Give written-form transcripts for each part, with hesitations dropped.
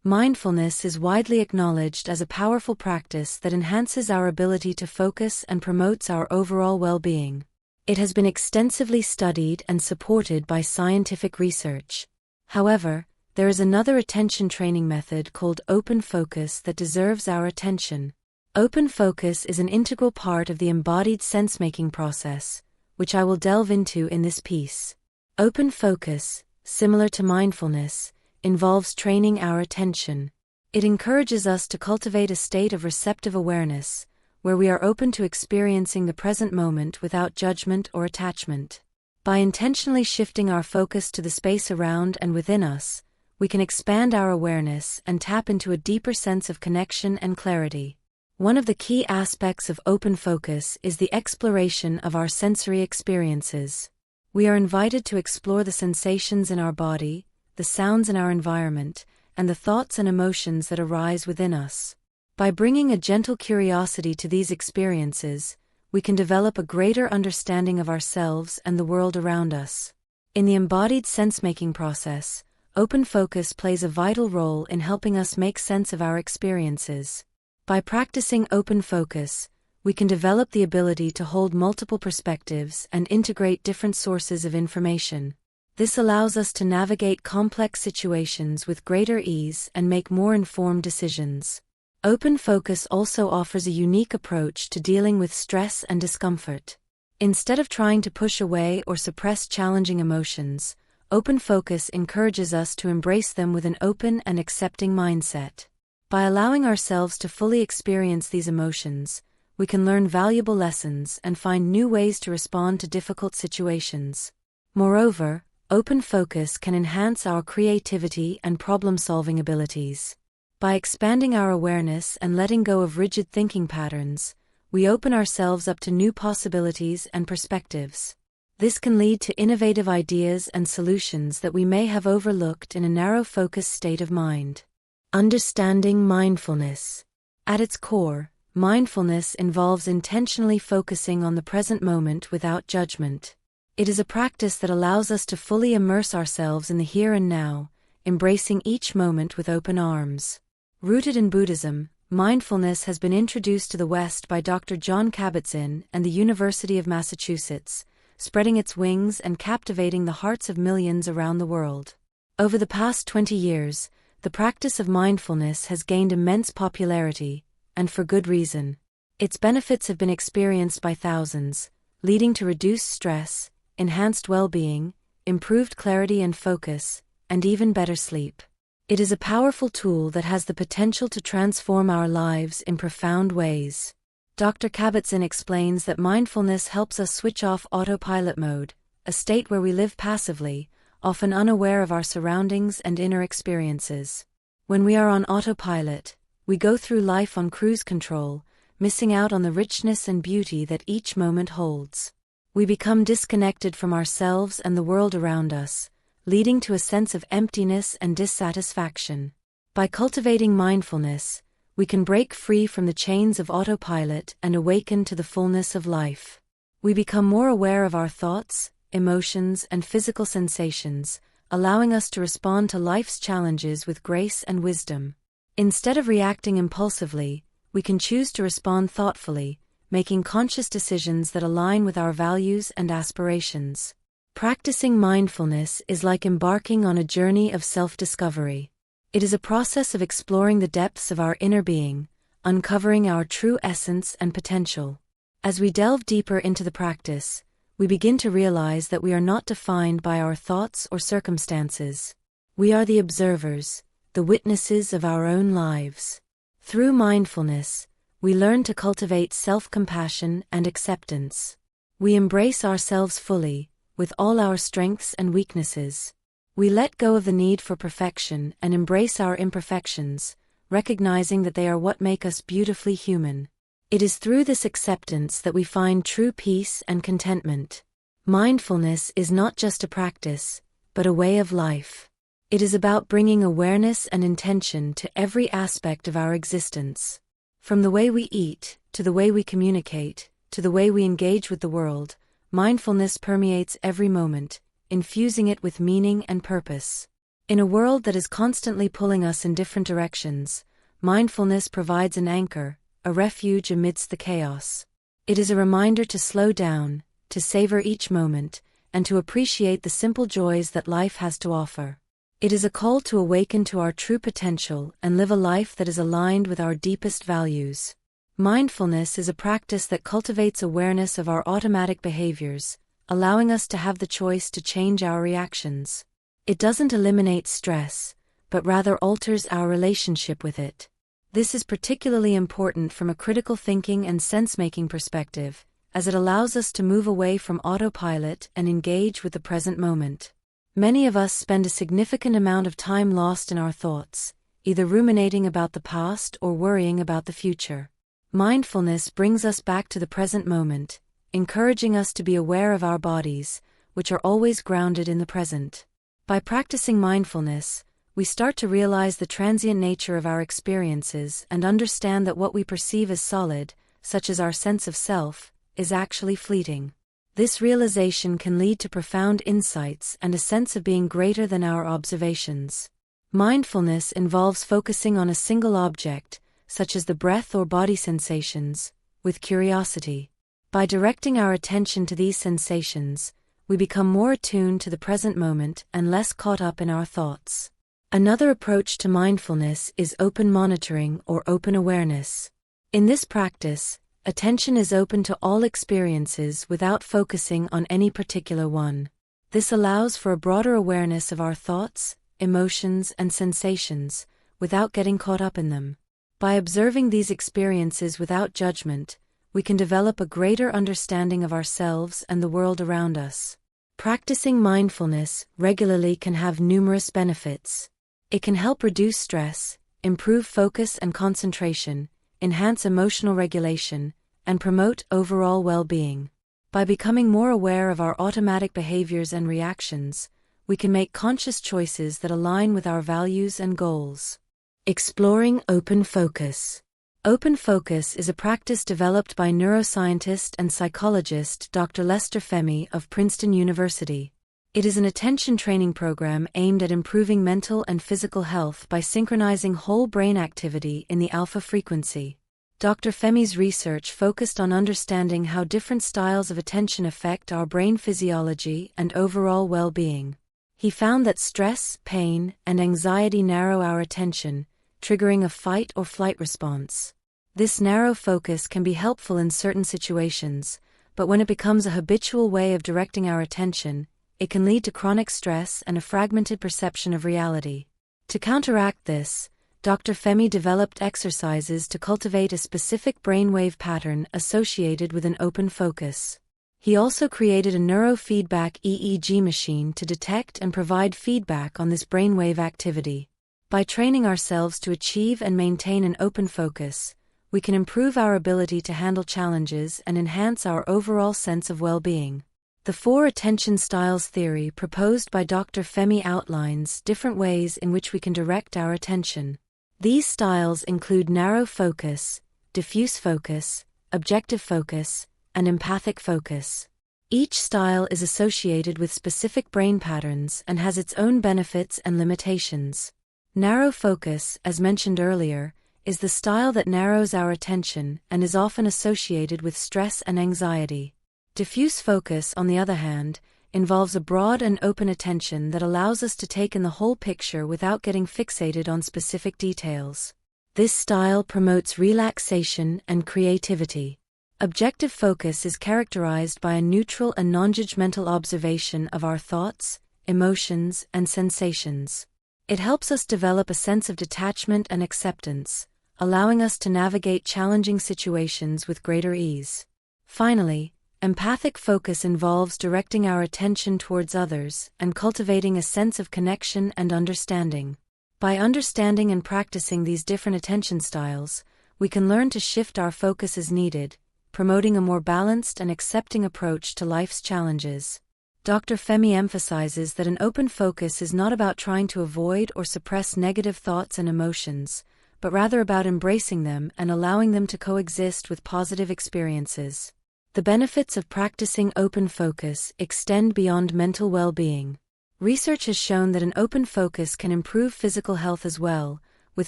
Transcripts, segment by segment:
Mindfulness is widely acknowledged as a powerful practice that enhances our ability to focus and promotes our overall well-being. It has been extensively studied and supported by scientific research. However, there is another attention training method called open focus that deserves our attention. Open focus is an integral part of the embodied sense-making process, which I will delve into in this piece. Open focus, similar to mindfulness, involves training our attention. It encourages us to cultivate a state of receptive awareness, where we are open to experiencing the present moment without judgment or attachment. By intentionally shifting our focus to the space around and within us, we can expand our awareness and tap into a deeper sense of connection and clarity. One of the key aspects of open focus is the exploration of our sensory experiences. We are invited to explore the sensations in our body, the sounds in our environment, and the thoughts and emotions that arise within us. By bringing a gentle curiosity to these experiences, we can develop a greater understanding of ourselves and the world around us. In the embodied sense-making process, open focus plays a vital role in helping us make sense of our experiences. By practicing open focus, we can develop the ability to hold multiple perspectives and integrate different sources of information. This allows us to navigate complex situations with greater ease and make more informed decisions. Open focus also offers a unique approach to dealing with stress and discomfort. Instead of trying to push away or suppress challenging emotions, open focus encourages us to embrace them with an open and accepting mindset. By allowing ourselves to fully experience these emotions, we can learn valuable lessons and find new ways to respond to difficult situations. Moreover, open focus can enhance our creativity and problem-solving abilities. By expanding our awareness and letting go of rigid thinking patterns, we open ourselves up to new possibilities and perspectives. This can lead to innovative ideas and solutions that we may have overlooked in a narrow-focused state of mind. Understanding mindfulness. At its core, mindfulness involves intentionally focusing on the present moment without judgment. It is a practice that allows us to fully immerse ourselves in the here and now, embracing each moment with open arms. Rooted in Buddhism, mindfulness has been introduced to the West by Dr. John Kabat-Zinn and the University of Massachusetts, spreading its wings and captivating the hearts of millions around the world. Over the past 20 years, the practice of mindfulness has gained immense popularity, and for good reason. Its benefits have been experienced by thousands, leading to reduced stress, enhanced well-being, improved clarity and focus, and even better sleep. It is a powerful tool that has the potential to transform our lives in profound ways. Dr. Kabat-Zinn explains that mindfulness helps us switch off autopilot mode, a state where we live passively, often unaware of our surroundings and inner experiences. When we are on autopilot, we go through life on cruise control, missing out on the richness and beauty that each moment holds. We become disconnected from ourselves and the world around us, leading to a sense of emptiness and dissatisfaction. By cultivating mindfulness, we can break free from the chains of autopilot and awaken to the fullness of life. We become more aware of our thoughts, emotions, and physical sensations, allowing us to respond to life's challenges with grace and wisdom. Instead of reacting impulsively, we can choose to respond thoughtfully, making conscious decisions that align with our values and aspirations. Practicing mindfulness is like embarking on a journey of self-discovery. It is a process of exploring the depths of our inner being, uncovering our true essence and potential. As we delve deeper into the practice, we begin to realize that we are not defined by our thoughts or circumstances. We are the observers, the witnesses of our own lives. Through mindfulness, we learn to cultivate self-compassion and acceptance. We embrace ourselves fully, with all our strengths and weaknesses. We let go of the need for perfection and embrace our imperfections, recognizing that they are what make us beautifully human. It is through this acceptance that we find true peace and contentment. Mindfulness is not just a practice, but a way of life. It is about bringing awareness and intention to every aspect of our existence. From the way we eat, to the way we communicate, to the way we engage with the world, mindfulness permeates every moment, infusing it with meaning and purpose. In a world that is constantly pulling us in different directions, mindfulness provides an anchor, a refuge amidst the chaos. It is a reminder to slow down, to savor each moment, and to appreciate the simple joys that life has to offer. It is a call to awaken to our true potential and live a life that is aligned with our deepest values. Mindfulness is a practice that cultivates awareness of our automatic behaviors, allowing us to have the choice to change our reactions. It doesn't eliminate stress, but rather alters our relationship with it. This is particularly important from a critical thinking and sense-making perspective, as it allows us to move away from autopilot and engage with the present moment. Many of us spend a significant amount of time lost in our thoughts, either ruminating about the past or worrying about the future. Mindfulness brings us back to the present moment, encouraging us to be aware of our bodies, which are always grounded in the present. By practicing mindfulness, we start to realize the transient nature of our experiences and understand that what we perceive as solid, such as our sense of self, is actually fleeting. This realization can lead to profound insights and a sense of being greater than our observations. Mindfulness involves focusing on a single object, such as the breath or body sensations, with curiosity. By directing our attention to these sensations, we become more attuned to the present moment and less caught up in our thoughts. Another approach to mindfulness is open monitoring or open awareness. In this practice, attention is open to all experiences without focusing on any particular one. This allows for a broader awareness of our thoughts, emotions, and sensations, without getting caught up in them. By observing these experiences without judgment, we can develop a greater understanding of ourselves and the world around us. Practicing mindfulness regularly can have numerous benefits. It can help reduce stress, improve focus and concentration, enhance emotional regulation, and promote overall well-being. By becoming more aware of our automatic behaviors and reactions, we can make conscious choices that align with our values and goals. Exploring open focus. Open focus is a practice developed by neuroscientist and psychologist Dr. Lester Femi of Princeton University. It is an attention training program aimed at improving mental and physical health by synchronizing whole brain activity in the alpha frequency. Dr. Femi's research focused on understanding how different styles of attention affect our brain physiology and overall well-being. He found that stress, pain, and anxiety narrow our attention, triggering a fight or flight response. This narrow focus can be helpful in certain situations, but when it becomes a habitual way of directing our attention, it can lead to chronic stress and a fragmented perception of reality. To counteract this, Dr. Femi developed exercises to cultivate a specific brainwave pattern associated with an open focus. He also created a neurofeedback EEG machine to detect and provide feedback on this brainwave activity. By training ourselves to achieve and maintain an open focus, we can improve our ability to handle challenges and enhance our overall sense of well-being. The 4 attention styles theory proposed by Dr. Femi outlines different ways in which we can direct our attention. These styles include narrow focus, diffuse focus, objective focus, and empathic focus. Each style is associated with specific brain patterns and has its own benefits and limitations. Narrow focus, as mentioned earlier, is the style that narrows our attention and is often associated with stress and anxiety. Diffuse focus, on the other hand, involves a broad and open attention that allows us to take in the whole picture without getting fixated on specific details. This style promotes relaxation and creativity. Objective focus is characterized by a neutral and non-judgmental observation of our thoughts, emotions, and sensations. It helps us develop a sense of detachment and acceptance, allowing us to navigate challenging situations with greater ease. Finally, empathic focus involves directing our attention towards others and cultivating a sense of connection and understanding. By understanding and practicing these different attention styles, we can learn to shift our focus as needed, promoting a more balanced and accepting approach to life's challenges. Dr. Femi emphasizes that an open focus is not about trying to avoid or suppress negative thoughts and emotions, but rather about embracing them and allowing them to coexist with positive experiences. The benefits of practicing open focus extend beyond mental well-being. Research has shown that an open focus can improve physical health as well, with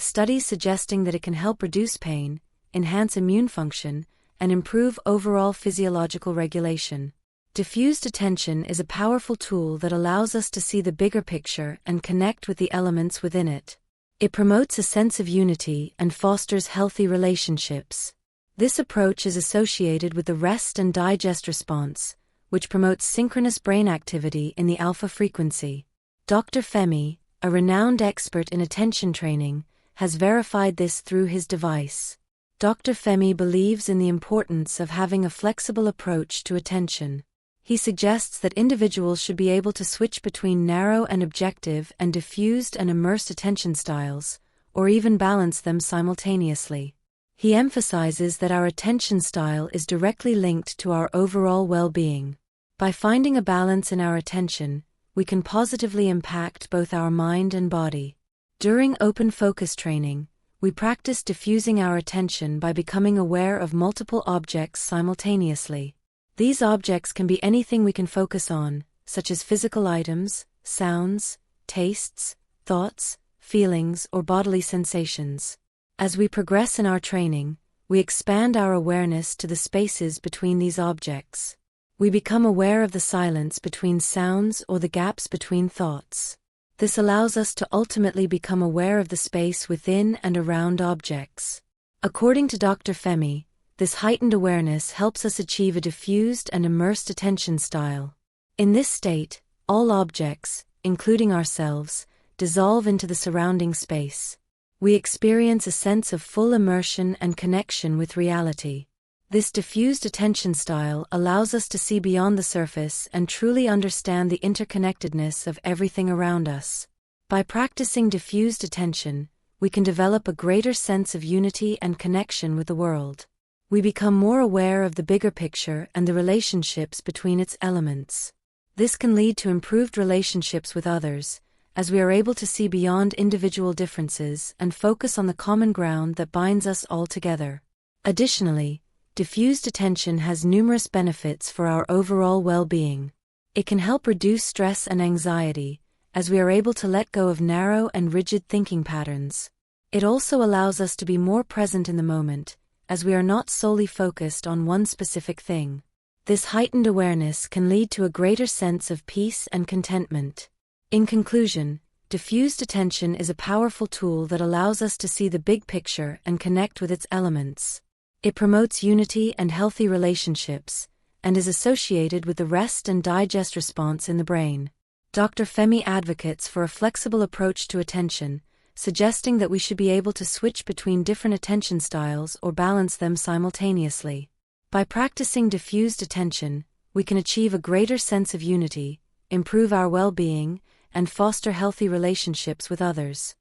studies suggesting that it can help reduce pain, enhance immune function, and improve overall physiological regulation. Diffused attention is a powerful tool that allows us to see the bigger picture and connect with the elements within it. It promotes a sense of unity and fosters healthy relationships. This approach is associated with the rest and digest response, which promotes synchronous brain activity in the alpha frequency. Dr. Femi, a renowned expert in attention training, has verified this through his device. Dr. Femi believes in the importance of having a flexible approach to attention. He suggests that individuals should be able to switch between narrow and objective and diffused and immersed attention styles, or even balance them simultaneously. He emphasizes that our attention style is directly linked to our overall well-being. By finding a balance in our attention, we can positively impact both our mind and body. During open focus training, we practice diffusing our attention by becoming aware of multiple objects simultaneously. These objects can be anything we can focus on, such as physical items, sounds, tastes, thoughts, feelings, or bodily sensations. As we progress in our training, we expand our awareness to the spaces between these objects. We become aware of the silence between sounds or the gaps between thoughts. This allows us to ultimately become aware of the space within and around objects. According to Dr. Femi, this heightened awareness helps us achieve a diffused and immersed attention style. In this state, all objects, including ourselves, dissolve into the surrounding space. We experience a sense of full immersion and connection with reality. This diffused attention style allows us to see beyond the surface and truly understand the interconnectedness of everything around us. By practicing diffused attention, we can develop a greater sense of unity and connection with the world. We become more aware of the bigger picture and the relationships between its elements. This can lead to improved relationships with others, as we are able to see beyond individual differences and focus on the common ground that binds us all together. Additionally, diffused attention has numerous benefits for our overall well-being. It can help reduce stress and anxiety, as we are able to let go of narrow and rigid thinking patterns. It also allows us to be more present in the moment, as we are not solely focused on one specific thing. This heightened awareness can lead to a greater sense of peace and contentment. In conclusion, diffused attention is a powerful tool that allows us to see the big picture and connect with its elements. It promotes unity and healthy relationships, and is associated with the rest and digest response in the brain. Dr. Femi advocates for a flexible approach to attention, suggesting that we should be able to switch between different attention styles or balance them simultaneously. By practicing diffused attention, we can achieve a greater sense of unity, improve our well-being, and foster healthy relationships with others.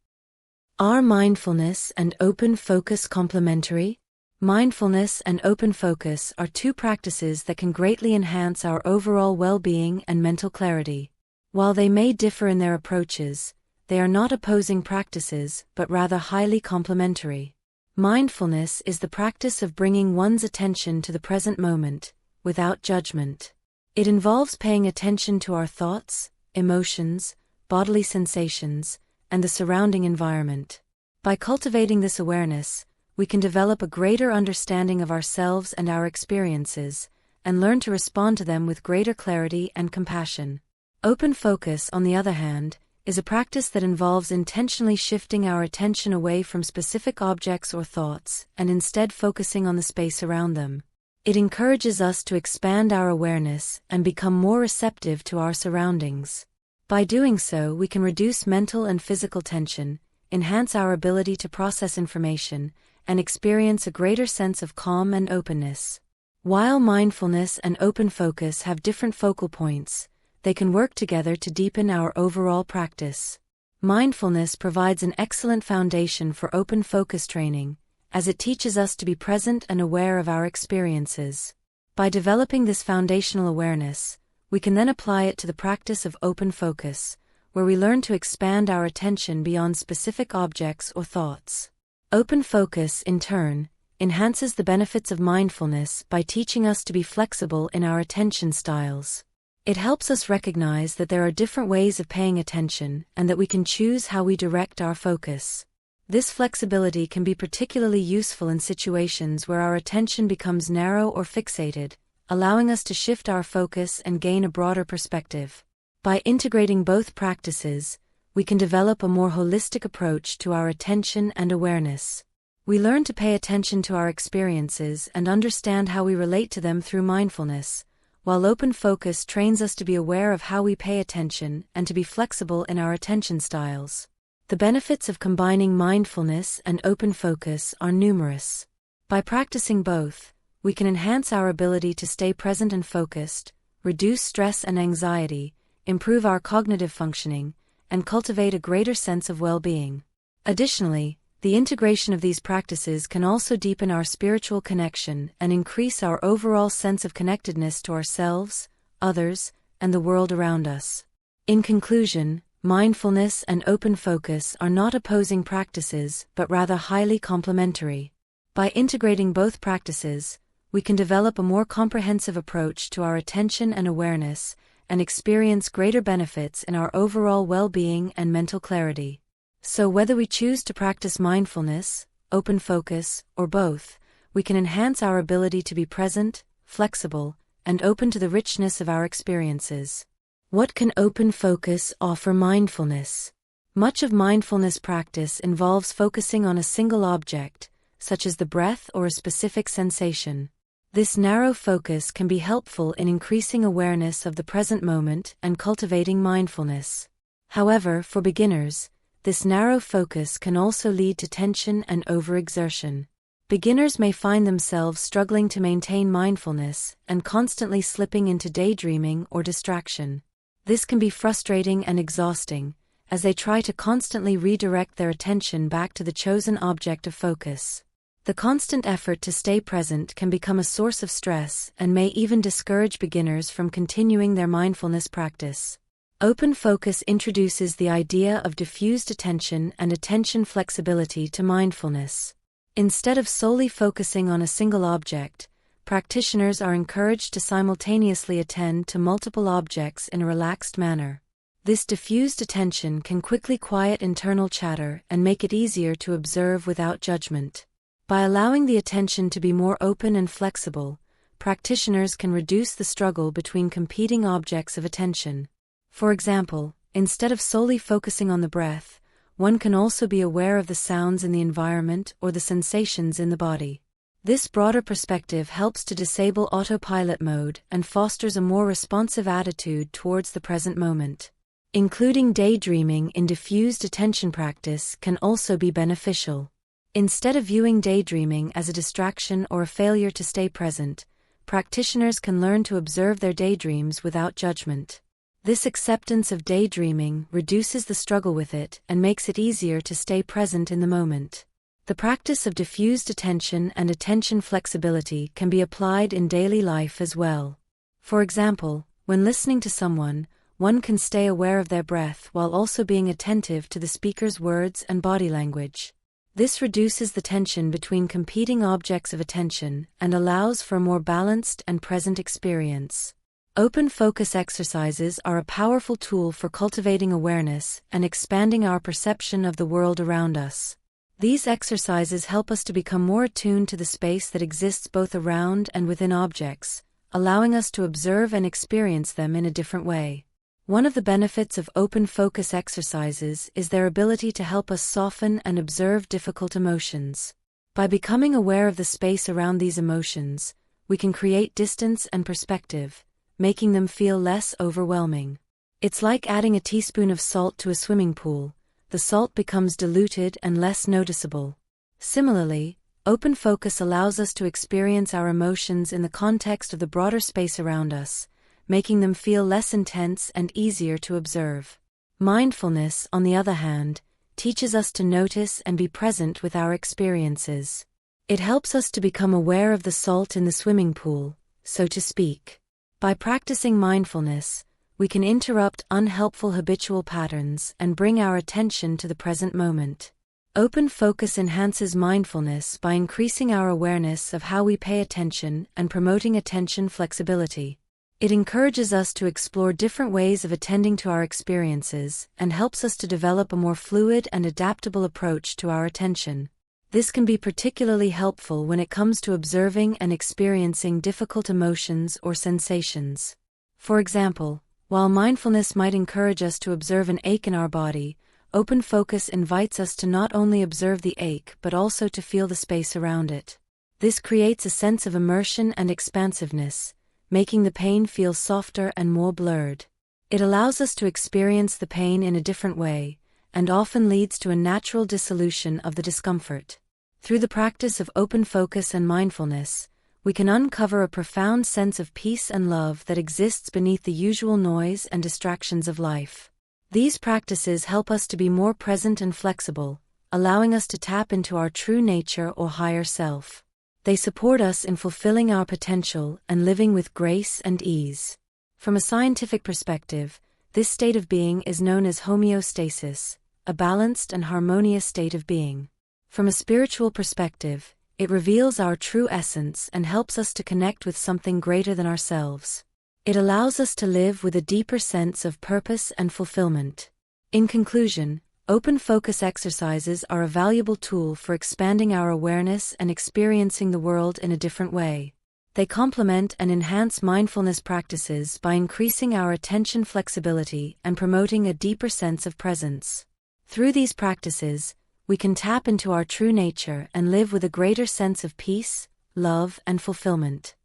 Are mindfulness and open focus complementary? Mindfulness and open focus are two practices that can greatly enhance our overall well-being and mental clarity. While they may differ in their approaches, they are not opposing practices but rather highly complementary. Mindfulness is the practice of bringing one's attention to the present moment, without judgment. It involves paying attention to our thoughts, emotions, bodily sensations, and the surrounding environment. By cultivating this awareness, we can develop a greater understanding of ourselves and our experiences, and learn to respond to them with greater clarity and compassion. Open focus, on the other hand, is a practice that involves intentionally shifting our attention away from specific objects or thoughts and instead focusing on the space around them. It encourages us to expand our awareness and become more receptive to our surroundings. By doing so, we can reduce mental and physical tension, enhance our ability to process information, and experience a greater sense of calm and openness. While mindfulness and open focus have different focal points, they can work together to deepen our overall practice. Mindfulness provides an excellent foundation for open focus training, as it teaches us to be present and aware of our experiences. By developing this foundational awareness, we can then apply it to the practice of open focus, where we learn to expand our attention beyond specific objects or thoughts. Open focus, in turn, enhances the benefits of mindfulness by teaching us to be flexible in our attention styles. It helps us recognize that there are different ways of paying attention and that we can choose how we direct our focus. This flexibility can be particularly useful in situations where our attention becomes narrow or fixated, allowing us to shift our focus and gain a broader perspective. By integrating both practices, we can develop a more holistic approach to our attention and awareness. We learn to pay attention to our experiences and understand how we relate to them through mindfulness, while open focus trains us to be aware of how we pay attention and to be flexible in our attention styles. The benefits of combining mindfulness and open focus are numerous. By practicing both, we can enhance our ability to stay present and focused, reduce stress and anxiety, improve our cognitive functioning, and cultivate a greater sense of well-being. Additionally, the integration of these practices can also deepen our spiritual connection and increase our overall sense of connectedness to ourselves, others, and the world around us. In conclusion, mindfulness and open focus are not opposing practices but rather highly complementary. By integrating both practices, we can develop a more comprehensive approach to our attention and awareness and experience greater benefits in our overall well-being and mental clarity. So whether we choose to practice mindfulness, open focus, or both, we can enhance our ability to be present, flexible, and open to the richness of our experiences. What can open focus offer mindfulness? Much of mindfulness practice involves focusing on a single object, such as the breath or a specific sensation. This narrow focus can be helpful in increasing awareness of the present moment and cultivating mindfulness. However, for beginners, this narrow focus can also lead to tension and overexertion. Beginners may find themselves struggling to maintain mindfulness and constantly slipping into daydreaming or distraction. This can be frustrating and exhausting, as they try to constantly redirect their attention back to the chosen object of focus. The constant effort to stay present can become a source of stress and may even discourage beginners from continuing their mindfulness practice. Open focus introduces the idea of diffused attention and attention flexibility to mindfulness. Instead of solely focusing on a single object, practitioners are encouraged to simultaneously attend to multiple objects in a relaxed manner. This diffused attention can quickly quiet internal chatter and make it easier to observe without judgment. By allowing the attention to be more open and flexible, practitioners can reduce the struggle between competing objects of attention. For example, instead of solely focusing on the breath, one can also be aware of the sounds in the environment or the sensations in the body. This broader perspective helps to disable autopilot mode and fosters a more responsive attitude towards the present moment. Including daydreaming in diffused attention practice can also be beneficial. Instead of viewing daydreaming as a distraction or a failure to stay present, practitioners can learn to observe their daydreams without judgment. This acceptance of daydreaming reduces the struggle with it and makes it easier to stay present in the moment. The practice of diffused attention and attention flexibility can be applied in daily life as well. For example, when listening to someone, one can stay aware of their breath while also being attentive to the speaker's words and body language. This reduces the tension between competing objects of attention and allows for a more balanced and present experience. Open focus exercises are a powerful tool for cultivating awareness and expanding our perception of the world around us. These exercises help us to become more attuned to the space that exists both around and within objects, allowing us to observe and experience them in a different way. One of the benefits of open focus exercises is their ability to help us soften and observe difficult emotions. By becoming aware of the space around these emotions, we can create distance and perspective, making them feel less overwhelming. It's like adding a teaspoon of salt to a swimming pool. The salt becomes diluted and less noticeable. Similarly, open focus allows us to experience our emotions in the context of the broader space around us, making them feel less intense and easier to observe. Mindfulness, on the other hand, teaches us to notice and be present with our experiences. It helps us to become aware of the salt in the swimming pool, so to speak. By practicing mindfulness, we can interrupt unhelpful habitual patterns and bring our attention to the present moment. Open focus enhances mindfulness by increasing our awareness of how we pay attention and promoting attention flexibility. It encourages us to explore different ways of attending to our experiences and helps us to develop a more fluid and adaptable approach to our attention. This can be particularly helpful when it comes to observing and experiencing difficult emotions or sensations. For example, while mindfulness might encourage us to observe an ache in our body, open focus invites us to not only observe the ache but also to feel the space around it. This creates a sense of immersion and expansiveness, making the pain feel softer and more blurred. It allows us to experience the pain in a different way, and often leads to a natural dissolution of the discomfort. Through the practice of open focus and mindfulness, we can uncover a profound sense of peace and love that exists beneath the usual noise and distractions of life. These practices help us to be more present and flexible, allowing us to tap into our true nature or higher self. They support us in fulfilling our potential and living with grace and ease. From a scientific perspective, this state of being is known as homeostasis, a balanced and harmonious state of being. From a spiritual perspective, it reveals our true essence and helps us to connect with something greater than ourselves. It allows us to live with a deeper sense of purpose and fulfillment. In conclusion, open focus exercises are a valuable tool for expanding our awareness and experiencing the world in a different way. They complement and enhance mindfulness practices by increasing our attention flexibility and promoting a deeper sense of presence. Through these practices, we can tap into our true nature and live with a greater sense of peace, love, and fulfillment.